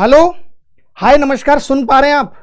Hello, हाय, नमस्कार। सुन पा रहे हैं आप?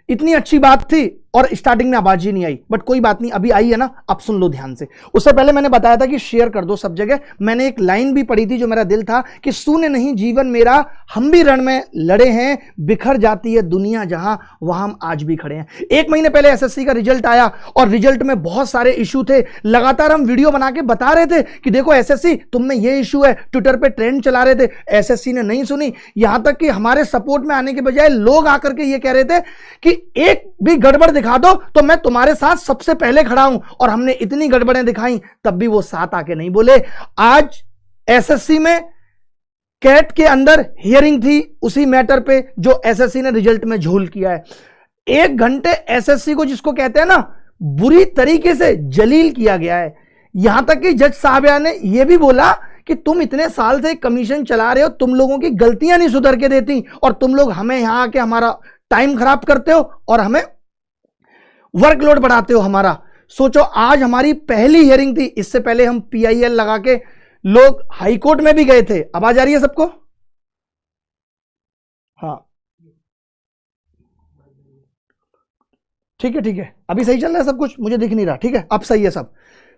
इतनी अच्छी बात थी और स्टार्टिंग में आवाज ही नहीं आई, बट कोई बात नहीं, अभी आई है ना, आप सुन लो ध्यान से। उससे पहले मैंने बताया था कि शेयर कर दो सब जगह। मैंने एक लाइन भी पढ़ी थी जो मेरा दिल था कि शून्य नहीं जीवन मेरा, हम भी रण में लड़े हैं, बिखर जाती है दुनिया जहां, वहां हम आज भी खड़े हैं। 1 महीने पहले एसएससी का रिजल्ट आया और रिजल्ट में बहुत सारे इशू थे। लगातार हम वीडियो बना के बता रहे थे कि देखो एसएससी तुम में ये इशू है, ट्विटर पे ट्रेंड चला रहे थे। एसएससी ने नहीं सुनी, यहां तक कि हमारे सपोर्ट में आने के बजाय लोग आकर के ये कह रहे थे कि एक भी गड़बड़ दिखा दो तो मैं तुम्हारे साथ सबसे पहले खड़ा हूं। और हमने इतनी गड़बड़ें दिखाई, तब भी वो साथ आके नहीं बोले। आज एसएससी में कैट के अंदर हियरिंग थी उसी मैटर पे जो एसएससी ने रिजल्ट में झोल किया है। 1 घंटे एसएससी को, जिसको कहते हैं ना, बुरी तरीके से जलील किया गया है। यहां तक कि जज साहब ने यह भी बोला कि तुम इतने साल से कमीशन चला रहे हो, तुम लोगों की गलतियां नहीं सुधर के देती और तुम लोग हमें यहां आके हमारा टाइम खराब करते हो और हमें वर्कलोड बढ़ाते हो हमारा। सोचो, आज हमारी पहली हियरिंग थी। इससे पहले हम पीआईएल लगा के लोग हाई कोर्ट में भी गए थे। आवाज आ रही है सबको? हाँ, ठीक है, ठीक है, अभी सही चल रहा है सब कुछ, मुझे दिख नहीं रहा। ठीक है, अब सही है, सब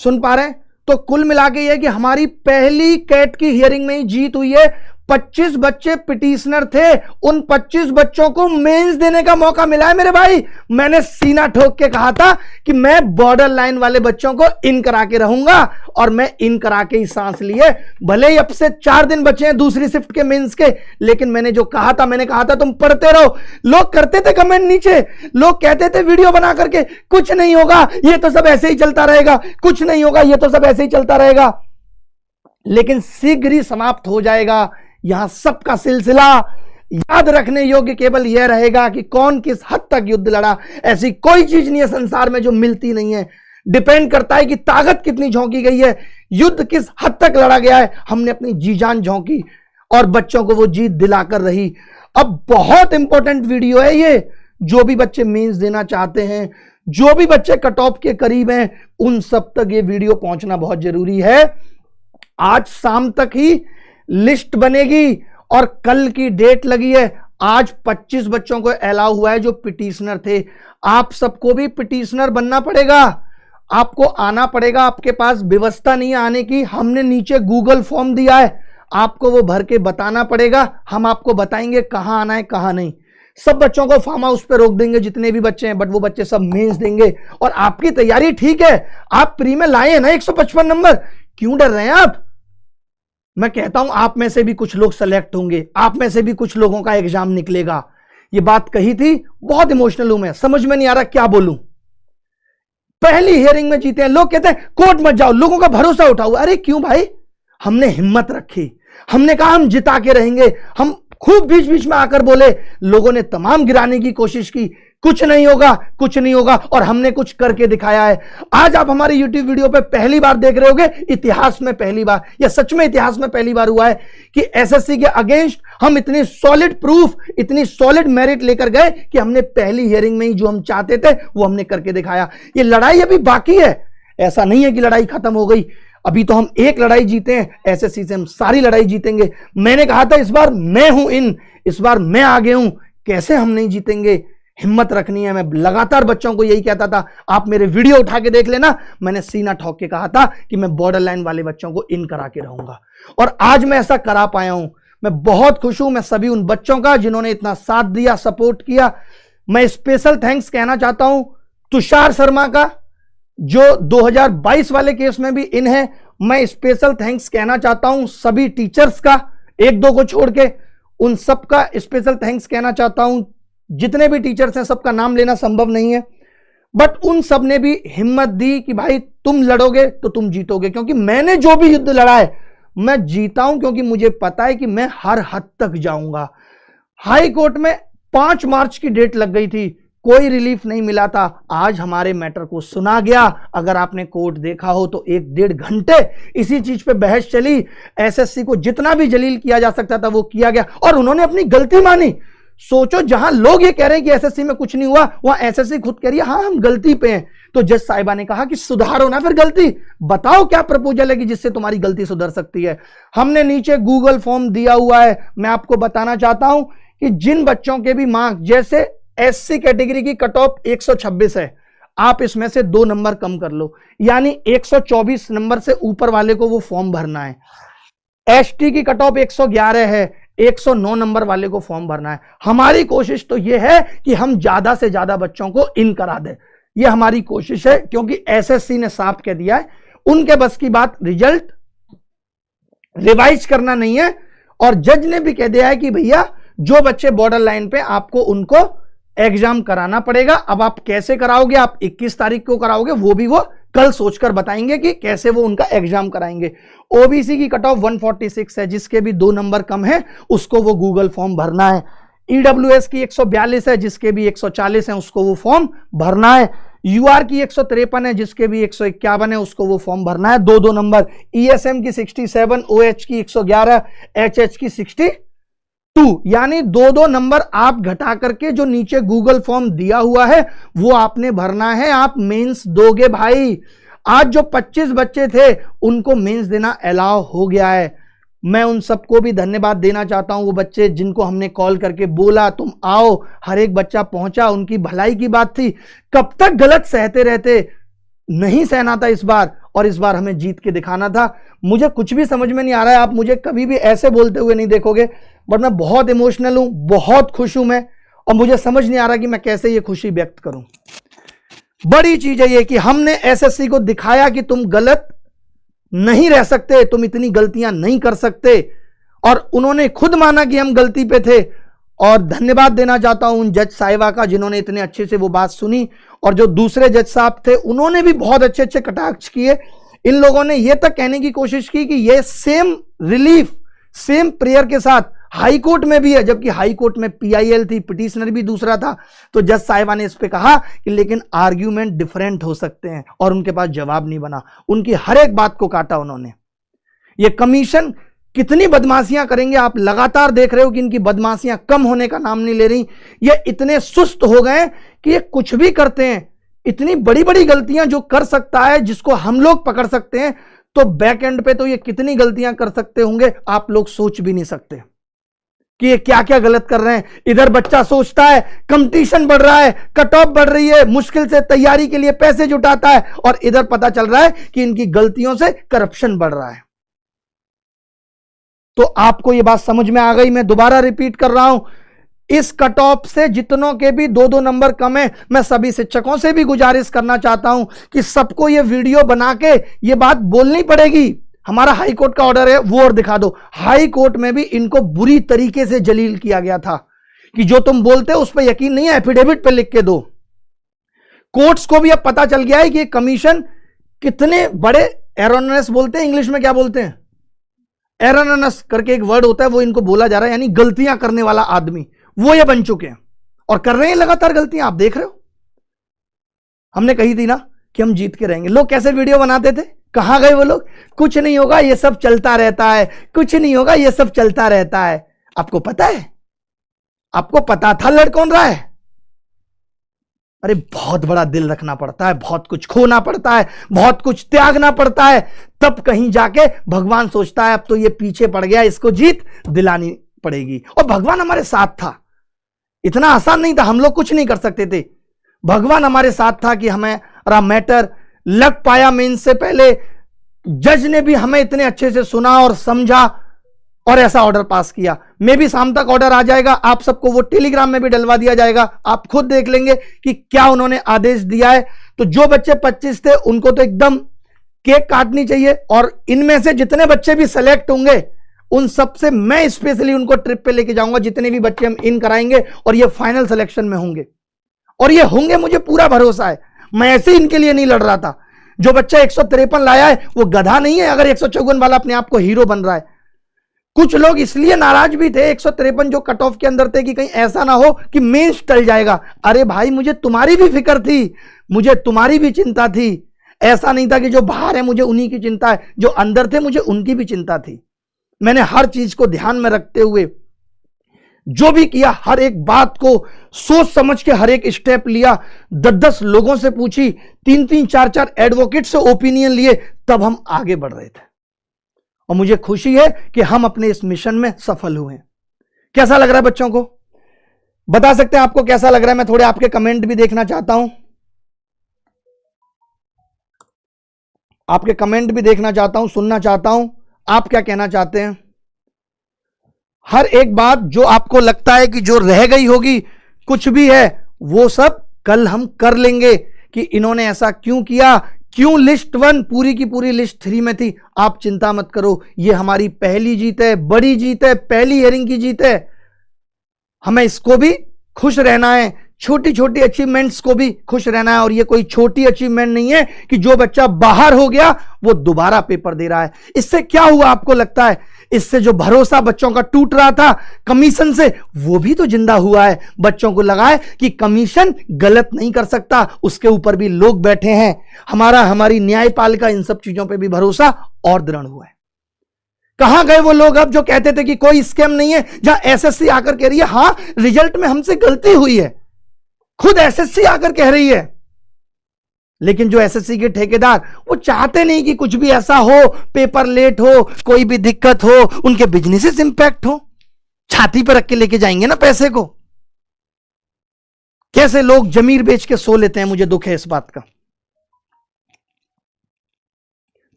सुन पा रहे हैं? तो कुल मिला के ये कि हमारी पहली कैट की हियरिंग में ही जीत हुई है। 25 बच्चे पिटिशनर थे, उन 25 बच्चों को मेंस देने का मौका मिला है मेरे भाई। मैंने सीना ठोक के कहा था कि मैं बॉर्डर लाइन वाले बच्चों को इन करा के रहूंगा और मैं इन करा के ही सांस लिए। भले ही अब से 4 दिन बचे हैं दूसरी शिफ्ट के मेंस के, लेकिन मैंने जो कहा था, मैंने कहा था तुम पढ़ते रहो। लोग करते थे कमेंट नीचे, लोग कहते थे वीडियो बना करके कुछ नहीं होगा, ये तो सब ऐसे ही चलता रहेगा, कुछ नहीं होगा, ये तो सब ऐसे ही चलता रहेगा। लेकिन शीघ्र ही समाप्त हो जाएगा यहां सबका सिलसिला। याद रखने योग्य केवल यह रहेगा कि कौन किस हद तक युद्ध लड़ा। ऐसी कोई चीज नहीं है संसार में जो मिलती नहीं है। डिपेंड करता है कि ताकत कितनी झोंकी गई है, युद्ध किस हद तक लड़ा गया है। हमने अपनी जी जान झोंकी और बच्चों को वो जीत दिलाकर रही। अब बहुत इंपॉर्टेंट वीडियो है ये। जो भी बच्चे मेंस देना चाहते हैं, जो भी बच्चे कट ऑफ के करीब हैं, उन सब तक ये वीडियो पहुंचना बहुत जरूरी है। आज शाम तक ही लिस्ट बनेगी और कल की डेट लगी है। आज 25 बच्चों को अलाउ हुआ है जो पिटिशनर थे। आप सबको भी पिटिशनर बनना पड़ेगा, आपको आना पड़ेगा। आपके पास व्यवस्था नहीं आने की, हमने नीचे गूगल फॉर्म दिया है, आपको वो भर के बताना पड़ेगा। हम आपको बताएंगे कहां आना है कहां नहीं। सब बच्चों को फार्म हाउस पे रोक देंगे जितने भी बच्चे हैं, बट वो बच्चे सब मेंस देंगे। और आपकी तैयारी ठीक है, आप प्री में लाए हैं ना 155 नंबर, क्यों डर रहे हैं आप? मैं कहता हूं आप में से भी कुछ लोग सेलेक्ट होंगे, आप में से भी कुछ लोगों का एग्जाम निकलेगा। ये बात कही थी, बहुत इमोशनल हूं मैं, समझ में नहीं आ रहा क्या बोलूं। पहली हियरिंग में जीते हैं, लोग कहते हैं कोर्ट मत जाओ, लोगों का भरोसा उठाओ। अरे क्यों भाई? हमने हिम्मत रखी, हमने कहा हम जिता के रहेंगे। हम खूब बीच बीच में आकर बोले, लोगों ने तमाम गिराने की कोशिश की, कुछ नहीं होगा, कुछ नहीं होगा, और हमने कुछ करके दिखाया है। आज आप हमारे YouTube वीडियो पे पहली बार देख रहे होगे, इतिहास में पहली बार, या सच में इतिहास में पहली बार हुआ है कि एसएससी के अगेंस्ट हम इतनी सॉलिड प्रूफ, इतनी सॉलिड मेरिट लेकर गए कि हमने पहली हियरिंग में ही जो हम चाहते थे वो हमने करके दिखाया। ये लड़ाई अभी बाकी है, ऐसा नहीं है कि लड़ाई खत्म हो गई। अभी तो हम एक लड़ाई जीते हैं, एसएससी से हम सारी लड़ाई जीतेंगे। मैंने कहा था इस बार मैं हूं इस बार मैं आगे हूं। कैसे हम नहीं जीतेंगे? हिम्मत रखनी है। मैं लगातार बच्चों को यही कहता था, आप मेरे वीडियो उठा के देख लेना, मैंने सीना ठोक के कहा था कि मैं बॉर्डर लाइन वाले बच्चों को इन करा के रहूंगा, और आज मैं ऐसा करा पाया हूं। मैं बहुत खुश हूं। मैं सभी उन बच्चों का जिन्होंने इतना साथ दिया, सपोर्ट किया। मैं स्पेशल थैंक्स कहना चाहता हूं तुषार शर्मा का, जो 2022 वाले केस में भी इन है। मैं स्पेशल थैंक्स कहना चाहता हूं सभी टीचर्स का, 1-2 को छोड़ के उन सब का स्पेशल थैंक्स कहना चाहता हूं। जितने भी टीचर्स हैं सबका नाम लेना संभव नहीं है, बट उन सब ने भी हिम्मत दी कि भाई तुम लड़ोगे तो तुम जीतोगे। क्योंकि मैंने जो भी युद्ध लड़ा है मैं जीता हूं, क्योंकि मुझे पता है कि मैं हर हद तक जाऊंगा। हाई कोर्ट में 5 मार्च की डेट लग गई थी, कोई रिलीफ नहीं मिला था। आज हमारे मैटर को सुना गया। अगर आपने कोर्ट देखा हो तो 1-1.5 घंटे इसी चीज पे बहस चली। एसएससी को जितना भी जलील किया जा सकता था वो किया गया, और उन्होंने अपनी गलती मानी। सोचो, जहां लोग ये कह रहे हैं कि एसएससी में कुछ नहीं हुआ, वहां एसएससी खुद कह रही है हाँ हम गलती पे हैं। तो जज साहिबा ने कहा कि सुधारो ना फिर गलती, बताओ क्या प्रपोजल है कि जिससे तुम्हारी गलती सुधर सकती है। हमने नीचे गूगल फॉर्म दिया हुआ है। मैं आपको बताना चाहता हूं कि जिन बच्चों के भी मार्क्स, जैसे एससी कैटेगरी की कट ऑफ 126 है, आप इसमें से 2 नंबर कम कर लो, यानी 124 नंबर से ऊपर वाले को वो फॉर्म भरना है। एसटी की कट ऑफ 111 है, 109 नंबर वाले को फॉर्म भरना है। हमारी कोशिश तो ये है कि हम ज्यादा से ज्यादा बच्चों को इन करा दें, ये हमारी कोशिश है, क्योंकि एसएससी ने साफ कह दिया है उनके बस की बात रिजल्ट रिवाइज करना नहीं है, और जज ने भी कह दिया है कि भैया जो बच्चे बॉर्डर लाइन पे, आपको उनको एग्जाम कराना पड़ेगा। अब आप कैसे कराओगे, आप 21 तारीख को कराओगे, वो भी वो कल सोचकर बताएंगे कि कैसे वो उनका एग्जाम कराएंगे। ओबीसी की कट ऑफ 146 है, जिसके भी 2 नंबर कम है उसको वो गूगल फॉर्म भरना है। ईडब्ल्यूएस की 142 है, जिसके भी 140 है उसको वो फॉर्म भरना है। यूआर की 153 है, जिसके भी 151 है उसको वो फॉर्म भरना है, 2-2 नंबर। ईएसएम की 67, ओएच की 111, एचएच की 62, यानी 2-2 नंबर आप घटा करके जो नीचे गूगल फॉर्म दिया हुआ है वो आपने भरना है। आप मेंस दोगे भाई। आज जो 25 बच्चे थे उनको मेंस देना अलाउ हो गया है। मैं उन सबको भी धन्यवाद देना चाहता हूं, वो बच्चे जिनको हमने कॉल करके बोला तुम आओ, हर एक बच्चा पहुंचा, उनकी भलाई की बात थी। कब तक गलत सहते रहते, नहीं सहना था इस बार, और इस बार हमें जीत के दिखाना था। मुझे कुछ भी समझ में नहीं आ रहा है, आप मुझे कभी भी ऐसे बोलते हुए नहीं देखोगे, बट मैं बहुत इमोशनल हूं, बहुत खुश हूं मैं, और मुझे समझ नहीं आ रहा कि मैं कैसे ये खुशी व्यक्त करूं। बड़ी चीज है ये कि हमने एसएससी को दिखाया कि तुम गलत नहीं रह सकते, तुम इतनी गलतियां नहीं कर सकते, और उन्होंने खुद माना कि हम गलती पे थे। और धन्यवाद देना चाहता हूं उन जज साहिबा का जिन्होंने इतने अच्छे से वो बात सुनी, और जो दूसरे जज साहब थे उन्होंने भी बहुत अच्छे अच्छे कटाक्ष किए। इन लोगों ने ये तक कहने की कोशिश की कि ये सेम रिलीफ, सेम प्रेयर के साथ हाई कोर्ट में भी है, जबकि हाई कोर्ट में पीआईएल थी, पिटिशनर भी दूसरा था। तो जज साहिबा ने इस पे कहा कि लेकिन आर्ग्यूमेंट डिफरेंट हो सकते हैं, और उनके पास जवाब नहीं बना। उनकी हर एक बात को काटा उन्होंने। ये कमीशन कितनी बदमाशियां करेंगे, आप लगातार देख रहे हो कि इनकी बदमाशियां कम होने का नाम नहीं ले रही। ये इतने सुस्त हो गए कि ये कुछ भी करते हैं। इतनी बड़ी बड़ी गलतियां जो कर सकता है, जिसको हम लोग पकड़ सकते हैं, तो बैक एंड पे तो ये कितनी गलतियां कर सकते होंगे आप लोग सोच भी नहीं सकते कि ये क्या क्या गलत कर रहे हैं। इधर बच्चा सोचता है कंपटीशन बढ़ रहा है, कट ऑफ बढ़ रही है, मुश्किल से तैयारी के लिए पैसे जुटाता है, और इधर पता चल रहा है कि इनकी गलतियों से करप्शन बढ़ रहा है। तो आपको ये बात समझ में आ गई। मैं दोबारा रिपीट कर रहा हूं, इस कट ऑफ से जितनों के भी 2-2 नंबर कम है, मैं सभी शिक्षकों से भी गुजारिश करना चाहता हूं कि सबको ये वीडियो बना के ये बात बोलनी पड़ेगी। हमारा हाई कोर्ट का ऑर्डर है वो और दिखा दो। हाई कोर्ट में भी इनको बुरी तरीके से जलील किया गया था कि जो तुम बोलते हो उस पर यकीन नहीं है, एफिडेविट पे लिख के दो। कोर्ट्स को भी अब पता चल गया है कि कमीशन कितने बड़े एरोनस बोलते हैं, इंग्लिश में क्या बोलते हैं, एरोनस करके एक वर्ड होता है, वो इनको बोला जा रहा है, यानी गलतियां करने वाला आदमी, वो ये बन चुके हैं और कर रहे हैं लगातार गलतियां। आप देख रहे हो, हमने कही थी ना कि हम जीत के रहेंगे। लोग कैसे वीडियो बनाते थे, कहां गए वो लोग? कुछ नहीं होगा, ये सब चलता रहता है, कुछ नहीं होगा, ये सब चलता रहता है। आपको पता है, आपको पता था लड़ कौन रहा है? अरे बहुत बड़ा दिल रखना पड़ता है, बहुत कुछ खोना पड़ता है, बहुत कुछ त्यागना पड़ता है, तब कहीं जाके भगवान सोचता है अब तो ये पीछे पड़ गया, इसको जीत दिलानी पड़ेगी। और भगवान हमारे साथ था, इतना आसान नहीं था, हम लोग कुछ नहीं कर सकते थे। भगवान हमारे साथ था कि हमारा मैटर लग पाया। मेंस से पहले जज ने भी हमें इतने अच्छे से सुना और समझा और ऐसा ऑर्डर पास किया। मे भी शाम तक ऑर्डर आ जाएगा, आप सबको वो टेलीग्राम में भी डलवा दिया जाएगा, आप खुद देख लेंगे कि क्या उन्होंने आदेश दिया है। तो जो बच्चे 25 थे उनको तो एकदम केक काटनी चाहिए, और इनमें से जितने बच्चे भी सेलेक्ट होंगे उन सबसे मैं स्पेशली उनको ट्रिप पे लेके जाऊंगा, जितने भी बच्चे हम इन कराएंगे, और ये फाइनल सिलेक्शन में होंगे, और ये होंगे, मुझे पूरा भरोसा है। मैं ऐसे इनके लिए नहीं लड़ रहा था। जो बच्चा 153 लाया है वो गधा नहीं है अगर 154 वाला अपने आप को हीरो बन रहा है। कुछ लोग इसलिए नाराज भी थे 153 जो कट ऑफ के अंदर थे कि कहीं ऐसा ना हो कि मेंस टल जाएगा। अरे भाई, मुझे तुम्हारी भी फिक्र थी, मुझे तुम्हारी भी चिंता थी। ऐसा नहीं था कि जो बाहर है मुझे उन्हीं की चिंता है, जो अंदर थे मुझे उनकी भी चिंता थी। मैंने हर चीज को ध्यान में रखते हुए जो भी किया, हर एक बात को सोच समझ के हर एक स्टेप लिया। 10-10 लोगों से पूछी, 3-3, 4-4 एडवोकेट से ओपिनियन लिए, तब हम आगे बढ़ रहे थे। और मुझे खुशी है कि हम अपने इस मिशन में सफल हुए हैं। कैसा लग रहा है बच्चों को? बता सकते हैं आपको कैसा लग रहा है? मैं थोड़े आपके कमेंट भी देखना चाहता हूं, आपके कमेंट भी देखना चाहता हूं, सुनना चाहता हूं आप क्या कहना चाहते हैं। हर एक बात जो आपको लगता है कि जो रह गई होगी, कुछ भी है, वो सब कल हम कर लेंगे कि इन्होंने ऐसा क्यों किया, क्यों लिस्ट 1 पूरी की पूरी लिस्ट 3 में थी। आप चिंता मत करो, ये हमारी पहली जीत है, बड़ी जीत है, पहली हियरिंग की जीत है। हमें इसको भी खुश रहना है, छोटी छोटी अचीवमेंट्स को भी खुश रहना है। और ये कोई छोटी अचीवमेंट नहीं है कि जो बच्चा बाहर हो गया वो दोबारा पेपर दे रहा है। इससे क्या हुआ आपको लगता है? इससे जो भरोसा बच्चों का टूट रहा था कमीशन से, वो भी तो जिंदा हुआ है। बच्चों को लगा है कि कमीशन गलत नहीं कर सकता, उसके ऊपर भी लोग बैठे हैं। हमारी न्यायपालिका, इन सब चीजों पर भी भरोसा और दृढ़ हुआ है। कहां गए वो लोग अब जो कहते थे कि कोई स्कैम नहीं है? जहां एसएससी आकर कह रही है हां रिजल्ट में हमसे गलती हुई है, खुद एसएससी आकर कह रही है। लेकिन जो एसएससी के ठेकेदार, वो चाहते नहीं कि कुछ भी ऐसा हो, पेपर लेट हो, कोई भी दिक्कत हो, उनके बिजनेसेस इंपैक्ट हो। छाती पर रख के लेके जाएंगे ना पैसे को। कैसे लोग जमीर बेच के सो लेते हैं, मुझे दुख है इस बात का।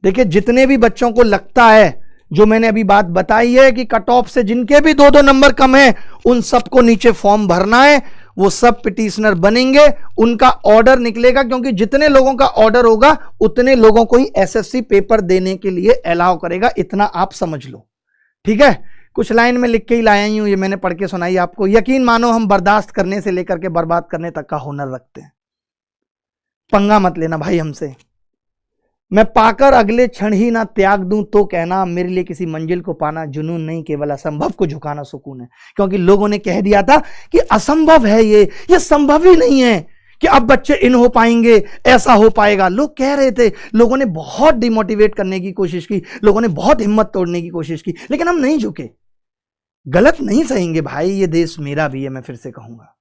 देखिए, जितने भी बच्चों को लगता है, जो मैंने अभी बात बताई है कि कट ऑफ से जिनके भी 2-2 नंबर कम है, उन सबको नीचे फॉर्म भरना है। वो सब पिटिशनर बनेंगे, उनका ऑर्डर निकलेगा, क्योंकि जितने लोगों का ऑर्डर होगा उतने लोगों को ही एसएससी पेपर देने के लिए अलाउ करेगा। इतना आप समझ लो, ठीक है? कुछ लाइन में लिख के ही लाया हूं, ये मैंने पढ़ के सुनाई आपको। यकीन मानो हम बर्दाश्त करने से लेकर के बर्बाद करने तक का हुनर रखते हैं। पंगा मत लेना भाई हमसे। मैं पाकर अगले क्षण ही ना त्याग दूं तो कहना, मेरे लिए किसी मंजिल को पाना जुनून नहीं, केवल असंभव को झुकाना सुकून है। क्योंकि लोगों ने कह दिया था कि असंभव है, ये संभव ही नहीं है कि अब बच्चे इन हो पाएंगे, ऐसा हो पाएगा। लोग कह रहे थे, लोगों ने बहुत डिमोटिवेट करने की कोशिश की, लोगों ने बहुत हिम्मत तोड़ने की कोशिश की, लेकिन हम नहीं झुके। गलत नहीं सहेंगे भाई, ये देश मेरा भी है। मैं फिर से कहूंगा,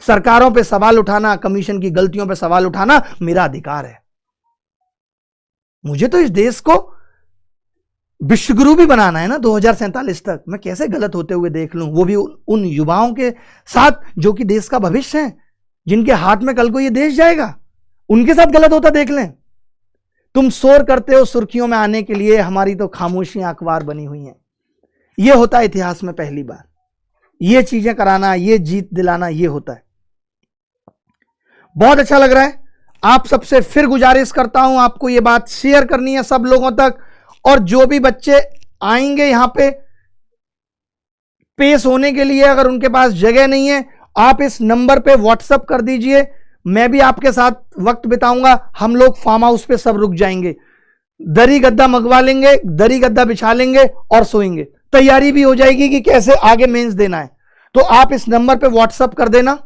सरकारों पे सवाल उठाना, कमीशन की गलतियों पे सवाल उठाना मेरा अधिकार है। मुझे तो इस देश को विश्वगुरु भी बनाना है ना 2047 तक। मैं कैसे गलत होते हुए देख लूं, वो भी उन युवाओं के साथ जो कि देश का भविष्य है, जिनके हाथ में कल को ये देश जाएगा। उनके साथ गलत होता देख लें। तुम शोर करते हो सुर्खियों में आने के लिए, हमारी तो खामोशियां अखबार बनी हुई हैं। ये होता है इतिहास में पहली बार, ये चीजें कराना, ये जीत दिलाना, ये होता है। बहुत अच्छा लग रहा है। आप सबसे फिर गुजारिश करता हूं, आपको ये बात शेयर करनी है सब लोगों तक। और जो भी बच्चे आएंगे यहां पे पेश होने के लिए, अगर उनके पास जगह नहीं है, आप इस नंबर पे व्हाट्सएप कर दीजिए। मैं भी आपके साथ वक्त बिताऊंगा। हम लोग फार्म हाउस पे सब रुक जाएंगे, दरी गद्दा मंगवा लेंगे, दरी गद्दा बिछा लेंगे और सोएंगे। तैयारी भी हो जाएगी कि कैसे आगे मेंस देना है। तो आप इस नंबर पे व्हाट्सएप कर देना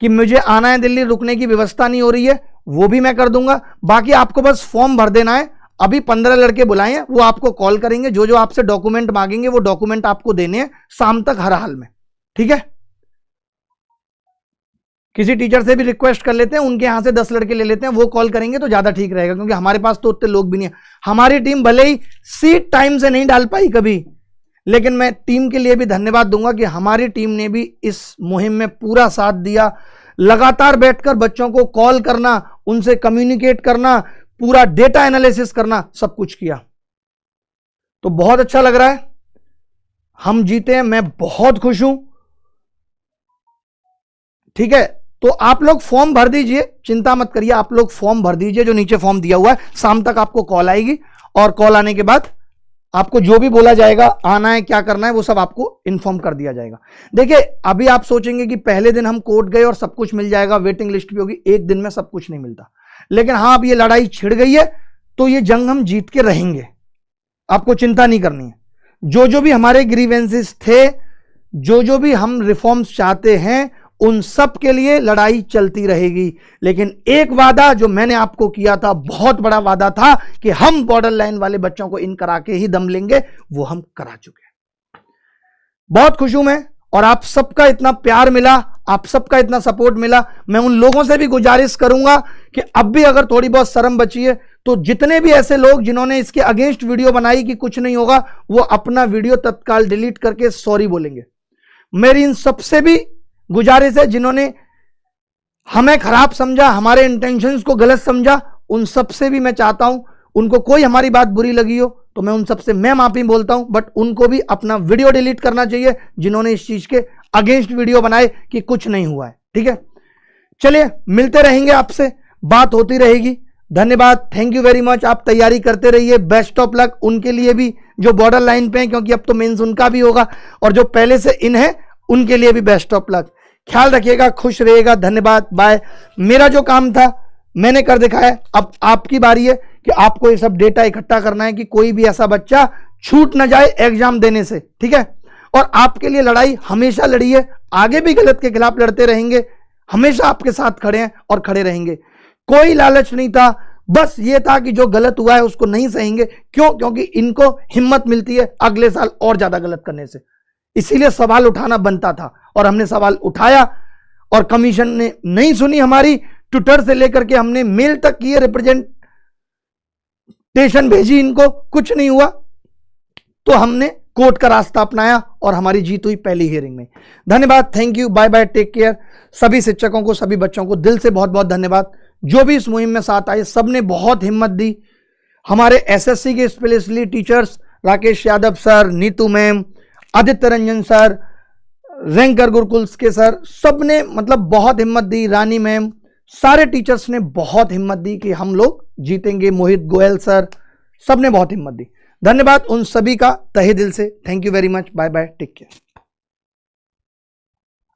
कि मुझे आना है दिल्ली, रुकने की व्यवस्था नहीं हो रही है, वो भी मैं कर दूंगा। बाकी आपको बस फॉर्म भर देना है। अभी 15 लड़के बुलाए हैं, वो आपको कॉल करेंगे। जो जो आपसे डॉक्यूमेंट मांगेंगे वो डॉक्यूमेंट आपको देने हैं शाम तक हर हाल में, ठीक है? किसी टीचर से भी रिक्वेस्ट कर लेते हैं, उनके यहां से 10 लड़के ले लेते हैं, वो कॉल करेंगे तो ज्यादा ठीक रहेगा, क्योंकि हमारे पास तो उतने लोग भी नहीं है। हमारी टीम भले ही सीट टाइम से नहीं डाल पाई कभी, लेकिन मैं टीम के लिए भी धन्यवाद दूंगा कि हमारी टीम ने भी इस मुहिम में पूरा साथ दिया। लगातार बैठकर बच्चों को कॉल करना, उनसे कम्युनिकेट करना, पूरा डेटा एनालिसिस करना, सब कुछ किया। तो बहुत अच्छा लग रहा है। हम जीते हैं, मैं बहुत खुश हूं, ठीक है? तो आप लोग फॉर्म भर दीजिए, चिंता मत करिए। आप लोग फॉर्म भर दीजिए, जो नीचे फॉर्म दिया हुआ है। शाम तक आपको कॉल आएगी और कॉल आने के बाद आपको जो भी बोला जाएगा, आना है, क्या करना है, वो सब आपको इन्फॉर्म कर दिया जाएगा। देखिए, अभी आप सोचेंगे कि पहले दिन हम कोर्ट गए और सब कुछ मिल जाएगा, वेटिंग लिस्ट भी होगी। एक दिन में सब कुछ नहीं मिलता, लेकिन हाँ, अब ये लड़ाई छिड़ गई है तो ये जंग हम जीत के रहेंगे। आपको चिंता नहीं करनी है। जो जो भी हमारे ग्रीवेंसेस थे, जो जो भी हम रिफॉर्म्स चाहते हैं, उन सब के लिए लड़ाई चलती रहेगी। लेकिन एक वादा जो मैंने आपको किया था, बहुत बड़ा वादा था, कि हम बॉर्डर लाइन वाले बच्चों को इन करा के ही दम लेंगे, वो हम करा चुके हैं। बहुत खुश हूं मैं, और आप सबका इतना प्यार मिला, आप सबका इतना सपोर्ट मिला। मैं उन लोगों से भी गुजारिश करूंगा कि अब भी अगर थोड़ी बहुत शर्म बची है, तो जितने भी ऐसे लोग जिन्होंने इसके अगेंस्ट वीडियो बनाई कि कुछ नहीं होगा, वो अपना वीडियो तत्काल डिलीट करके सॉरी बोलेंगे। मेरी इन सबसे भी गुजारिश है जिन्होंने हमें खराब समझा, हमारे इंटेंशंस को गलत समझा, उन सब से भी मैं चाहता हूं, उनको कोई हमारी बात बुरी लगी हो तो मैं उन सबसे मैं माफी बोलता हूं, बट उनको भी अपना वीडियो डिलीट करना चाहिए जिन्होंने इस चीज के अगेंस्ट वीडियो बनाए कि कुछ नहीं हुआ है। ठीक है, चलिए मिलते रहेंगे, आपसे बात होती रहेगी। धन्यवाद, थैंक यू वेरी मच। आप तैयारी करते रहिए, बेस्ट ऑफ लक उनके लिए भी जो बॉर्डर लाइन पे हैं, क्योंकि अब तो मेंस उनका भी होगा, और जो पहले से इन है उनके लिए भी बेस्ट ऑफ लक। ख्याल रखिएगा, खुश रहिएगा। धन्यवाद, बाय। मेरा जो काम था मैंने कर दिखाया, अब आपकी बारी है कि आपको ये सब डेटा इकट्ठा करना है कि कोई भी ऐसा बच्चा छूट ना जाए एग्जाम देने से। ठीक है, और आपके लिए लड़ाई हमेशा लड़ी है, आगे भी गलत के खिलाफ लड़ते रहेंगे, हमेशा आपके साथ खड़े हैं और खड़े रहेंगे। कोई लालच नहीं था, बस ये था कि जो गलत हुआ है उसको नहीं सहेंगे। क्यों? क्योंकि इनको हिम्मत मिलती है अगले साल और ज्यादा गलत करने से, इसीलिए सवाल उठाना बनता था और हमने सवाल उठाया और कमीशन ने नहीं सुनी हमारी। ट्विटर से लेकर के हमने मेल तक किए, रिप्रेजेंटेशन भेजी, इनको कुछ नहीं हुआ तो हमने कोर्ट का रास्ता अपनाया और हमारी जीत हुई पहली हियरिंग में। धन्यवाद, thank you, bye bye, take care. सभी शिक्षकों को, सभी बच्चों को दिल से बहुत बहुत धन्यवाद। जो भी इस मुहिम में साथ आए सबने बहुत हिम्मत दी। हमारे एसएससी के specially teachers Rakesh Yadav sir, Neetu ma'am, Aditya Ranjan sir, ranker gurukuls के सर, सबने मतलब बहुत हिम्मत दी। रानी मैम, सारे टीचर्स ने बहुत हिम्मत दी कि हम लोग जीतेंगे। मोहित गोयल सर, सबने बहुत हिम्मत दी। धन्यवाद उन सभी का तहे दिल से, thank you very much, bye bye, take care.